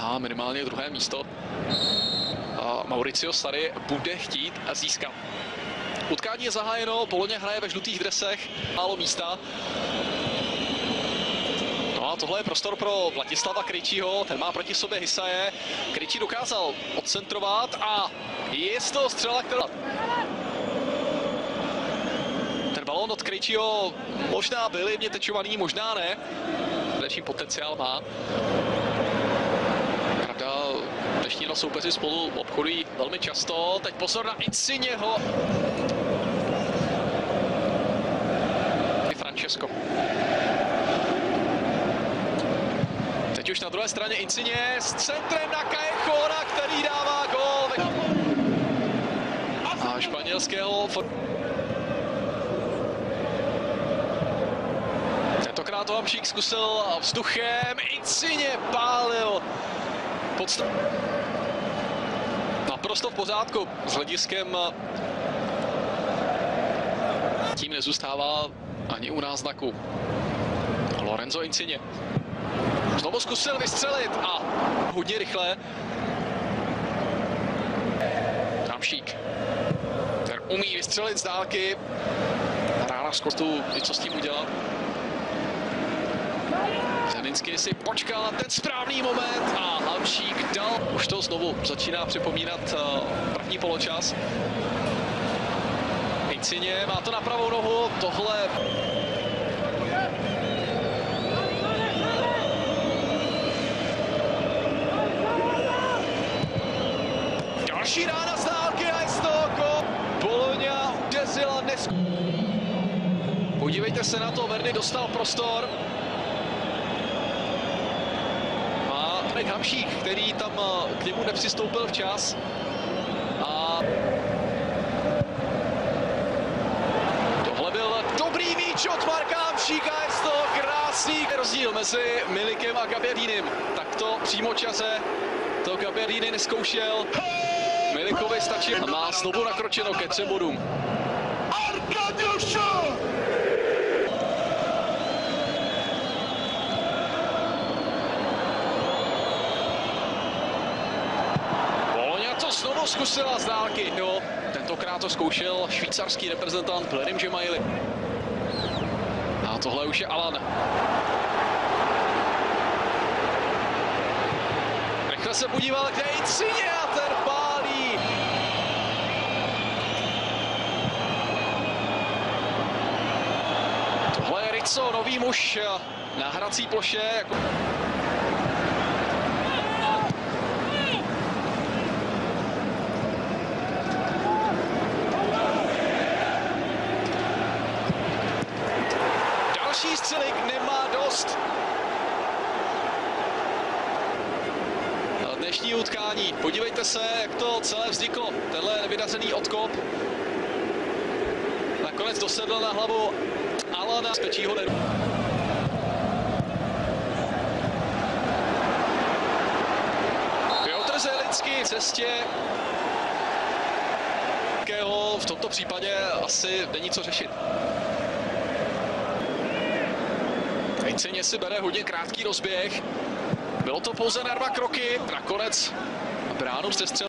a minimálně druhé místo Mauricio Sarri bude chtít získat. Utkání je zahájeno, Bologna hraje ve žlutých dresech, málo místa. No a tohle je prostor pro Vladislava Krejčího, ten má proti sobě Hisaje. Krejčí dokázal odcentrovat a je to střela, která... Ten balón od Krejčího možná byl jemně tečovaný, možná ne. Větší potenciál má. Pravda, dnešní dva soupeři spolu obchodují velmi často. Teď pozor na Insigneho. Francesco. Teď už na druhé straně Insigne s centrem na Callejona, který dává gól. A španělského... Tentokrát to Hamšík zkusil vzduchem, Insigne pálil. Naprosto v pořádku s hlediskem. Tím nezůstává ani u náznaku. Lorenzo Insigne. Znovu zkusil vystřelit a hodně rychle. Hamšík. Ten umí vystřelit z dálky. Rána zkusil, co s tím udělat. Zeninsky si počkal na ten správný moment a Hamšík dal. Už to znovu začíná připomínat první poločas. Insigne má to na pravou nohu, tohle... Další rána z dálky a je z toho gól. Bologna udeřila dnes. Podívejte se na to, Verdi dostal prostor. A Hamšík, který tam k němu nepřistoupil včas. A tohle byl dobrý míč od Marka Hamšíka, je z toho krásný rozdíl mezi Milikem a Gabbiadinem. Tak to přímo čase, to Gabbiadini neskoušel. Milikovi stačí a má znovu nakročeno ke 3 bodům. Bologna to znovu zkusila z dálky. Jo, tentokrát to zkoušel švýcarský reprezentant Blerim Gemayeli. A tohle už je Alan. Rychle se podíval, kde je Insigne a ten pálí. Tohle je Rizzo, nový muž na hrací ploše. Další střelík nemá dost. Dnešní utkání. Podívejte se, jak to celé vzniklo. Tenhle nevydařený odkop. Nakonec dosedl na hlavu Alana z pečího nedu. Piotr Zielinský v cestě. V tomto případě asi není co řešit. Insigne si bere hodně krátký rozběh. Bylo to pouze na 2 kroky. Nakonec bránu přestřelil.